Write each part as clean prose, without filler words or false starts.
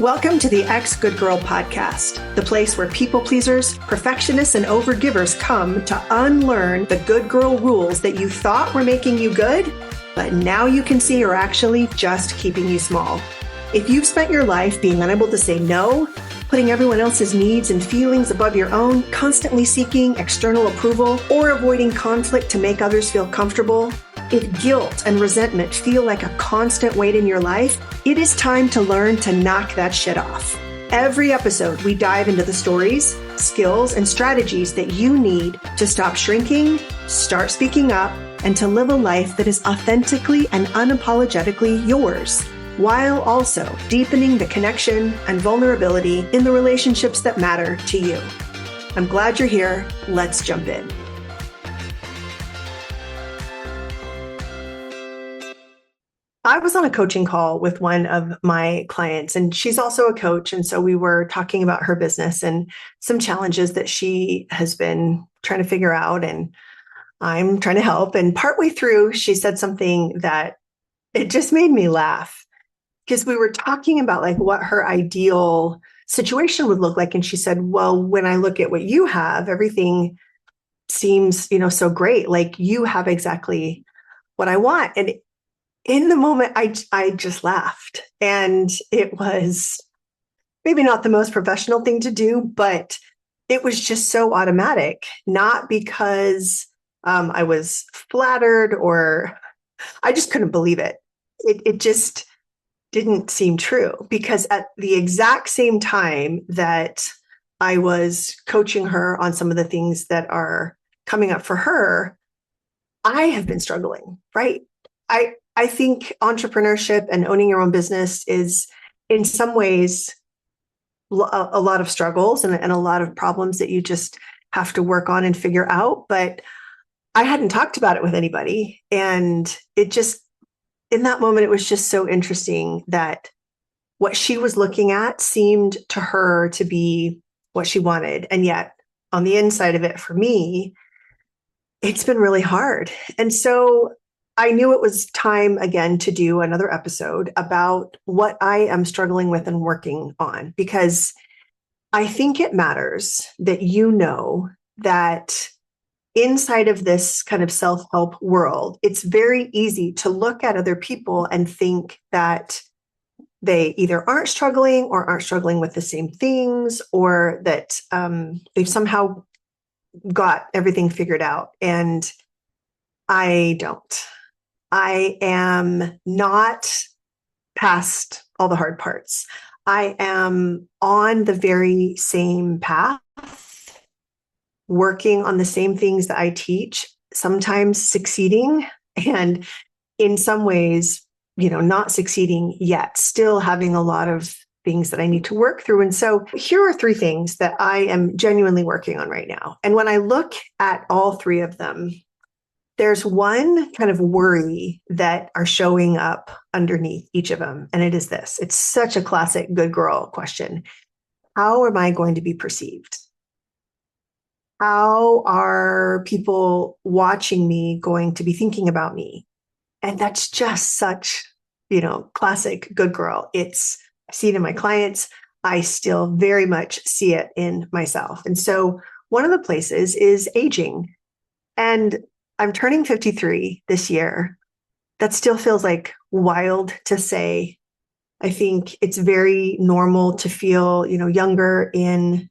Welcome to the Ex Good Girl podcast, the place where people pleasers, perfectionists, and overgivers come to unlearn the good girl rules that you thought were making you good, but now you can see are actually just keeping you small. If you've spent your life being unable to say no, putting everyone else's needs and feelings above your own, constantly seeking external approval, or avoiding conflict to make others feel comfortable, if guilt and resentment feel like a constant weight in your life, it is time to learn to knock that shit off. Every episode, we dive into the stories, skills, and strategies that you need to stop shrinking, start speaking up, and to live a life that is authentically and unapologetically yours, while also deepening the connection and vulnerability in the relationships that matter to you. I'm glad you're here. Let's jump in. I was on a coaching call with one of my clients, and she's also a coach. And so we were talking about her business and some challenges that she has been trying to figure out, and I'm trying to help. And partway through, she said something that it just made me laugh, because we were talking about like what her ideal situation would look like. And she said, well, when I look at what you have, everything seems, so great. Like you have exactly what I want. And in the moment, I just laughed, and it was maybe not the most professional thing to do, but it was just so automatic, not because I was flattered or I just couldn't believe it. It just didn't seem true, because at the exact same time that I was coaching her on some of the things that are coming up for her, I have been struggling, right? I think entrepreneurship and owning your own business is in some ways a lot of struggles and a lot of problems that you just have to work on and figure out. But I hadn't talked about it with anybody. And it just, in that moment, it was just so interesting that what she was looking at seemed to her to be what she wanted. And yet on the inside of it, for me, it's been really hard. And so I knew it was time again to do another episode about what I am struggling with and working on, because I think it matters that you know that inside of this kind of self-help world, it's very easy to look at other people and think that they either aren't struggling or aren't struggling with the same things, or that they've somehow got everything figured out. And I don't. I am not past all the hard parts. I am on the very same path, working on the same things that I teach, sometimes succeeding, and in some ways, not succeeding yet, still having a lot of things that I need to work through. And so here are 3 things that I am genuinely working on right now. And when I look at all 3 of them, there's one kind of worry that are showing up underneath each of them. And it is this. It's such a classic good girl question. How am I going to be perceived? How are people watching me going to be thinking about me? And that's just such, classic good girl. I see it in my clients. I still very much see it in myself. And so one of the places is aging. And I'm turning 53 this year. That still feels like wild to say. I think it's very normal to feel, younger in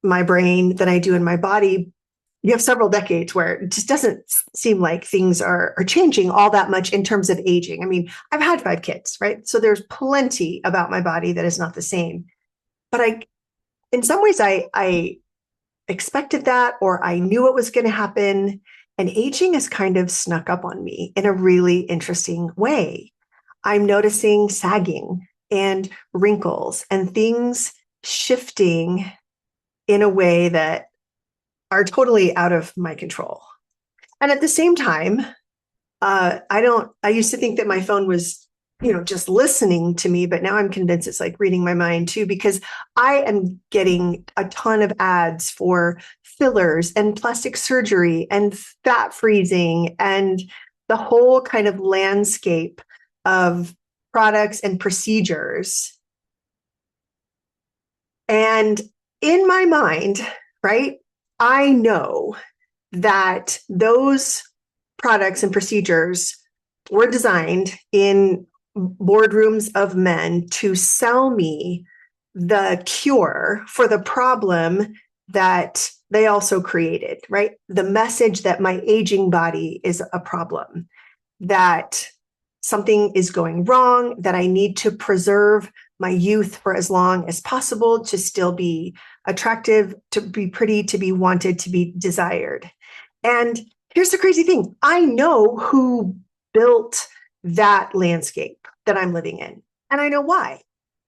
my brain than I do in my body. You have several decades where it just doesn't seem like things are changing all that much in terms of aging. I mean, I've had 5 kids, right? So there's plenty about my body that is not the same. But in some ways, I expected that, or I knew it was going to happen. And aging has kind of snuck up on me in a really interesting way. I'm noticing sagging and wrinkles and things shifting in a way that are totally out of my control. And at the same time, I used to think that my phone was, just listening to me, but now I'm convinced it's like reading my mind too, because I am getting a ton of ads for fillers and plastic surgery and fat freezing and the whole kind of landscape of products and procedures And in my mind, right, I know that those products and procedures were designed in boardrooms of men to sell me the cure for the problem that they also created, right? The message that my aging body is a problem, that something is going wrong, that I need to preserve my youth for as long as possible to still be attractive, to be pretty, to be wanted, to be desired. And here's the crazy thing, I know who built that landscape that I'm living in, and I know why.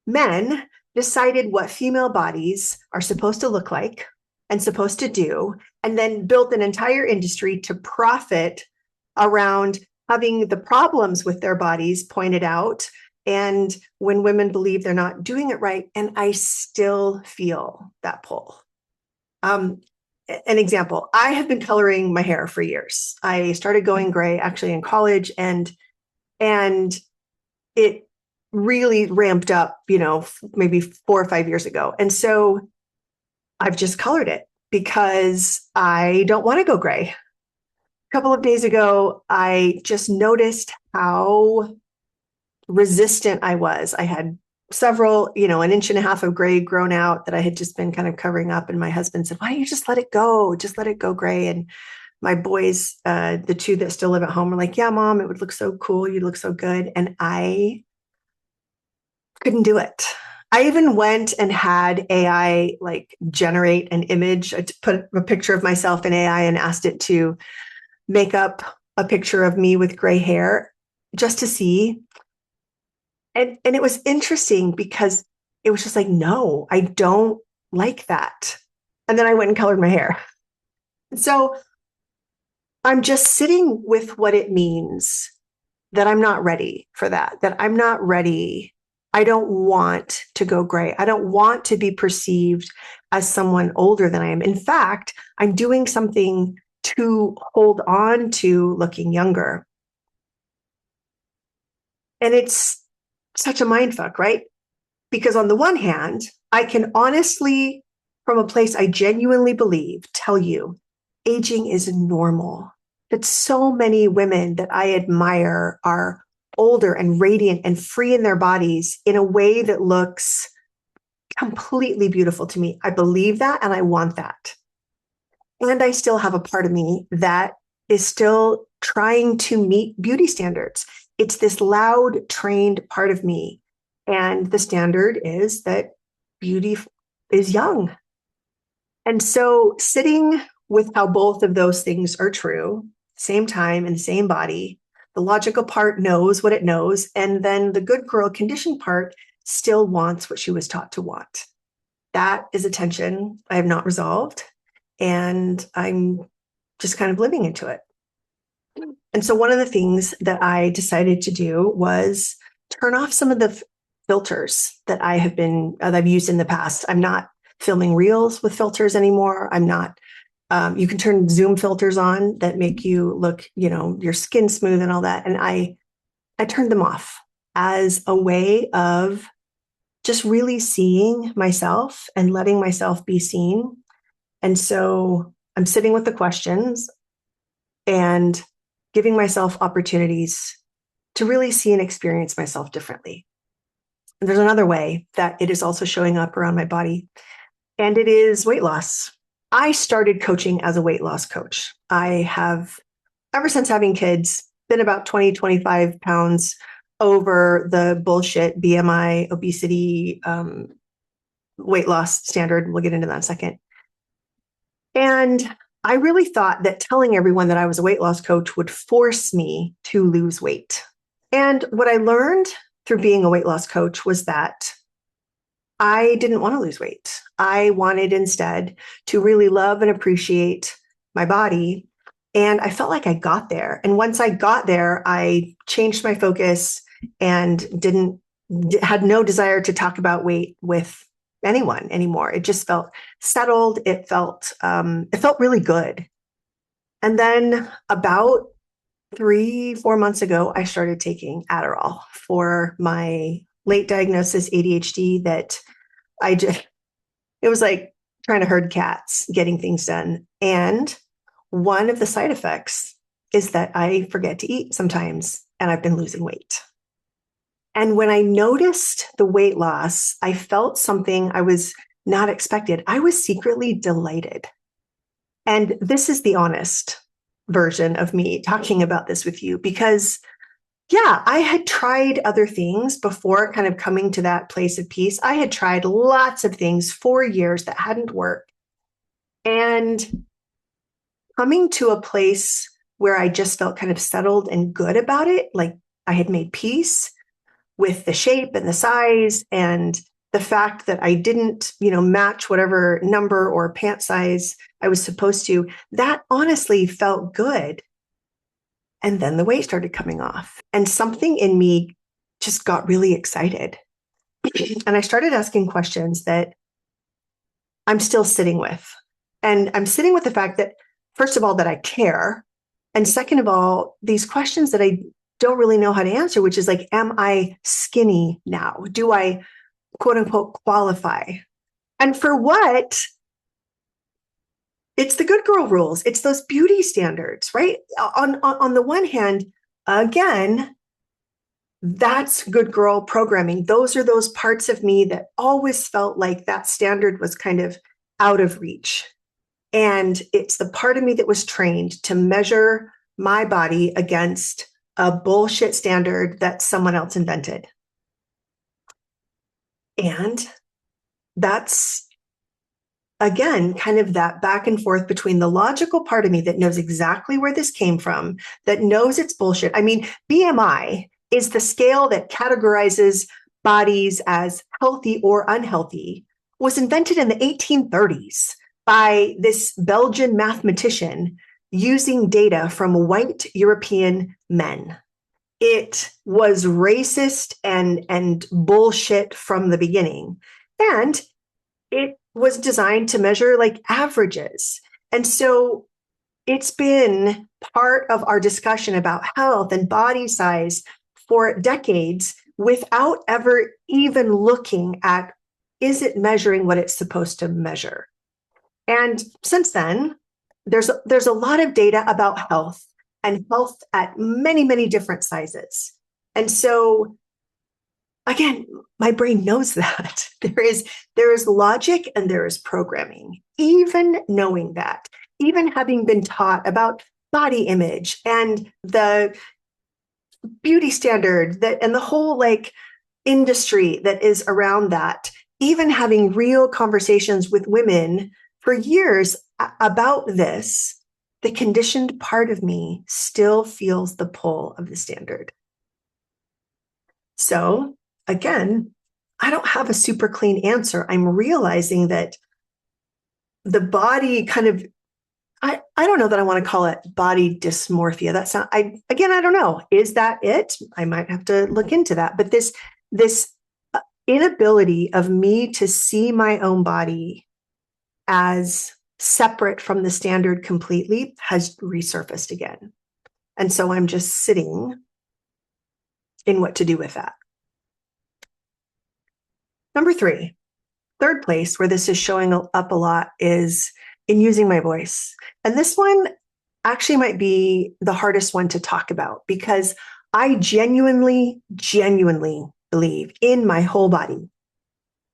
Men decided what female bodies are supposed to look like and supposed to do, and then built an entire industry to profit around having the problems with their bodies pointed out. And when women believe they're not doing it right, and I still feel that pull. Um, an example, I have been coloring my hair for years. I started going gray actually in college, and it really ramped up, maybe 4 or 5 years ago. And so I've just colored it because I don't want to go gray. A couple of days ago, I just noticed how resistant I was. I had several, an inch and a half of gray grown out that I had just been kind of covering up. And my husband said, why don't you just let it go? Just let it go gray. And my boys, the two that still live at home, are like, yeah, mom, it would look so cool. You'd look so good. And I couldn't do it. I even went and had AI like generate an image. I put a picture of myself in AI and asked it to make up a picture of me with gray hair just to see. And it was interesting because it was just like, no, I don't like that. And then I went and colored my hair. So I'm just sitting with what it means that I'm not ready for that I'm not ready. I don't want to go gray. I don't want to be perceived as someone older than I am. In fact, I'm doing something to hold on to looking younger. And it's such a mind fuck, right? Because on the one hand, I can honestly, from a place I genuinely believe, tell you aging is normal. That so many women that I admire are older and radiant and free in their bodies in a way that looks completely beautiful to me. I believe that and I want that. And I still have a part of me that is still trying to meet beauty standards. It's this loud, trained part of me. And the standard is that beauty is young. And so sitting with how both of those things are true, same time in the same body, the logical part knows what it knows. And then the good girl conditioned part still wants what she was taught to want. That is a tension I have not resolved. And I'm just kind of living into it. And so one of the things that I decided to do was turn off some of the filters that I've used in the past. I'm not filming reels with filters anymore. I'm not, you can turn Zoom filters on that make you look, your skin smooth and all that. And I turned them off as a way of just really seeing myself and letting myself be seen. And so I'm sitting with the questions and giving myself opportunities to really see and experience myself differently. And there's another way that it is also showing up around my body, and it is weight loss. I started coaching as a weight loss coach. I have, ever since having kids, been about 20, 25 pounds over the bullshit BMI, obesity, weight loss standard. We'll get into that in a second. And I really thought that telling everyone that I was a weight loss coach would force me to lose weight. And what I learned through being a weight loss coach was that I didn't want to lose weight. I wanted instead to really love and appreciate my body. And I felt like I got there. And once I got there, I changed my focus and had no desire to talk about weight with anyone anymore. It just felt settled. It felt really good. And then about 3-4 months ago, I started taking Adderall for my late diagnosis ADHD that I just It was like trying to herd cats, getting things done. And one of the side effects is that I forget to eat sometimes, and I've been losing weight. And when I noticed the weight loss, I felt something I was not expected. I was secretly delighted. And this is the honest version of me talking about this with you because, yeah, I had tried other things before kind of coming to that place of peace. I had tried lots of things for years that hadn't worked. And coming to a place where I just felt kind of settled and good about it, like I had made peace with the shape and the size and the fact that I didn't, match whatever number or pant size I was supposed to, that honestly felt good. And then the weight started coming off and something in me just got really excited. And I started asking questions that I'm still sitting with. And I'm sitting with the fact that, first of all, that I care. And second of all, these questions that I don't really know how to answer, which is like, am I skinny now? Do I, quote unquote, qualify? And for what? It's the good girl rules. It's those beauty standards, right? On the one hand, again, that's good girl programming. Those are those parts of me that always felt like that standard was kind of out of reach. And it's the part of me that was trained to measure my body against a bullshit standard that someone else invented. And that's, again, kind of that back and forth between the logical part of me that knows exactly where this came from, that knows it's bullshit. I mean, BMI is the scale that categorizes bodies as healthy or unhealthy, was invented in the 1830s by this Belgian mathematician using data from white European men. It was racist and bullshit from the beginning. And it was designed to measure like averages. And so it's been part of our discussion about health and body size for decades without ever even looking at, is it measuring what it's supposed to measure? And since then, there's a lot of data about health and health at many, many different sizes. And so again, my brain knows that there is logic and there is programming. Even knowing that, even having been taught about body image and the beauty standard that and the whole like industry that is around that, even having real conversations with women for years about this, the conditioned part of me still feels the pull of the standard. So again, I don't have a super clean answer. I'm realizing that the body kind of, I don't know that I want to call it body dysmorphia. That's not, I don't know. Is that it? I might have to look into that. But this inability of me to see my own body as separate from the standard completely has resurfaced again. And so I'm just sitting in what to do with that. Number 3, third place where this is showing up a lot is in using my voice. And this one actually might be the hardest one to talk about because I genuinely believe in my whole body,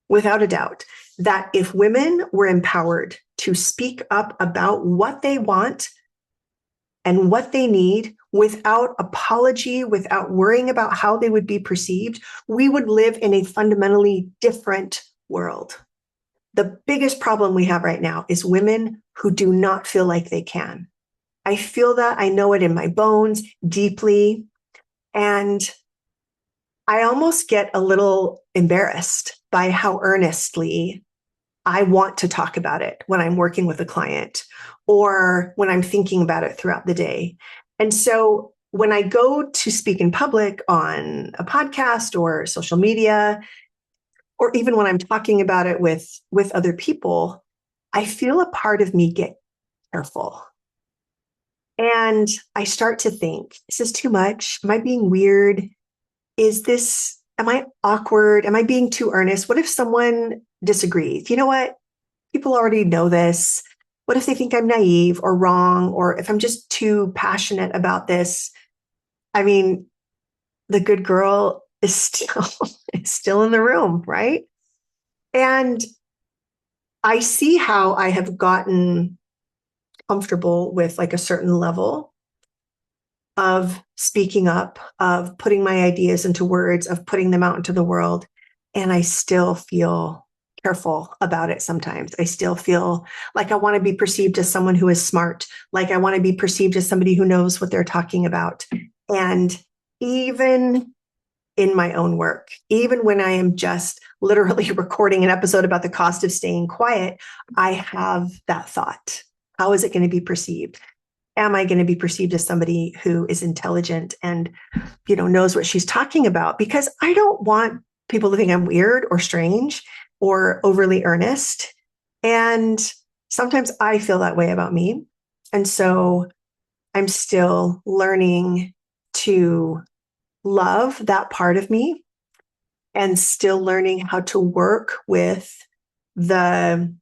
without a doubt, that if women were empowered to speak up about what they want and what they need without apology, without worrying about how they would be perceived, we would live in a fundamentally different world. The biggest problem we have right now is women who do not feel like they can. I feel that. I know it in my bones deeply. And I almost get a little embarrassed by how earnestly I want to talk about it when I'm working with a client or when I'm thinking about it throughout the day. And so when I go to speak in public on a podcast or social media, or even when I'm talking about it with other people, I feel a part of me get careful. And I start to think, is this too much? Am I being weird? Am I awkward? Am I being too earnest? What if someone disagrees? You know what? people already know this? What if they think I'm naive or wrong? Or if I'm just too passionate about this? I mean, the good girl is still in the room, right? And I see how I have gotten comfortable with like a certain level of speaking up, of putting my ideas into words, of putting them out into the world. And I still feel careful about it sometimes. I still feel like I want to be perceived as someone who is smart, like I want to be perceived as somebody who knows what they're talking about. And even in my own work, even when I am just literally recording an episode about the cost of staying quiet, I have that thought. How is it going to be perceived? Am I going to be perceived as somebody who is intelligent and, knows what she's talking about? Because I don't want people to think I'm weird or strange or overly earnest. And sometimes I feel that way about me. And so I'm still learning to love that part of me and still learning how to work with the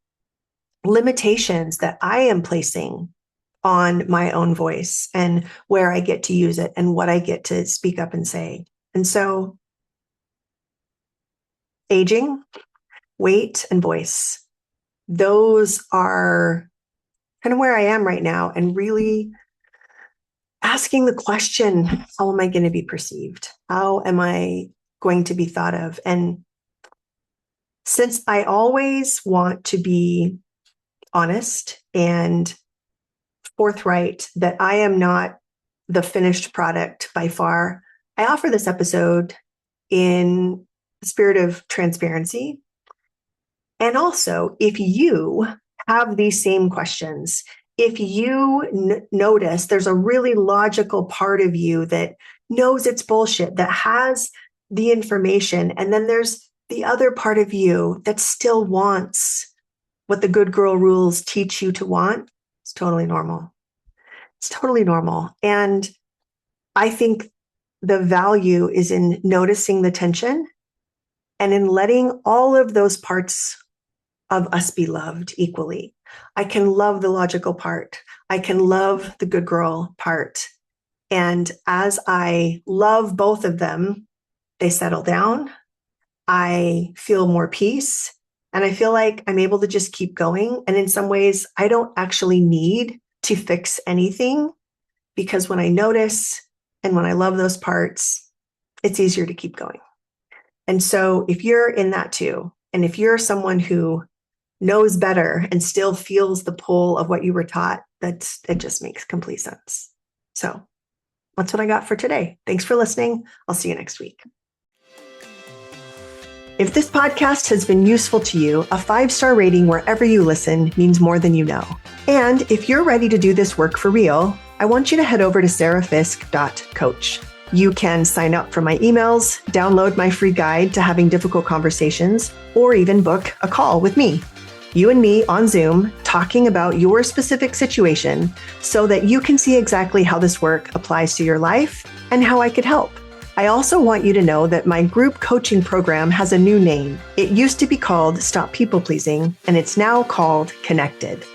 limitations that I am placing on my own voice and where I get to use it and what I get to speak up and say. And so aging, weight, and voice, those are kind of where I am right now, and really asking the question, how am I going to be perceived? How am I going to be thought of? And since I always want to be honest and forthright that I am not the finished product by far, I offer this episode in the spirit of transparency. And also, if you have these same questions, if you notice there's a really logical part of you that knows it's bullshit, that has the information, and then there's the other part of you that still wants what the good girl rules teach you to want, it's totally normal. It's totally normal. And I think the value is in noticing the tension and in letting all of those parts of us be loved equally. I can love the logical part. I can love the good girl part. And as I love both of them, they settle down. I feel more peace. And I feel like I'm able to just keep going. And in some ways, I don't actually need to fix anything, because when I notice and when I love those parts, it's easier to keep going. And so if you're in that too, and if you're someone who knows better and still feels the pull of what you were taught, it just makes complete sense. So that's what I got for today. Thanks for listening. I'll see you next week. If this podcast has been useful to you, a 5-star rating wherever you listen means more than you know. And if you're ready to do this work for real, I want you to head over to sarahfisk.coach. You can sign up for my emails, download my free guide to having difficult conversations, or even book a call with me. You and me on Zoom talking about your specific situation so that you can see exactly how this work applies to your life and how I could help. I also want you to know that my group coaching program has a new name. It used to be called Stop People Pleasing, and it's now called Connected.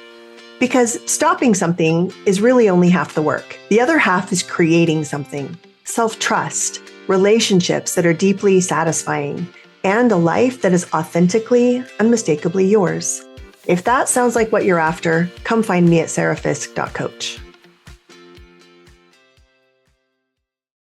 Because stopping something is really only half the work. The other half is creating something, self-trust, relationships that are deeply satisfying, and a life that is authentically, unmistakably yours. If that sounds like what you're after, come find me at sarahfisk.coach.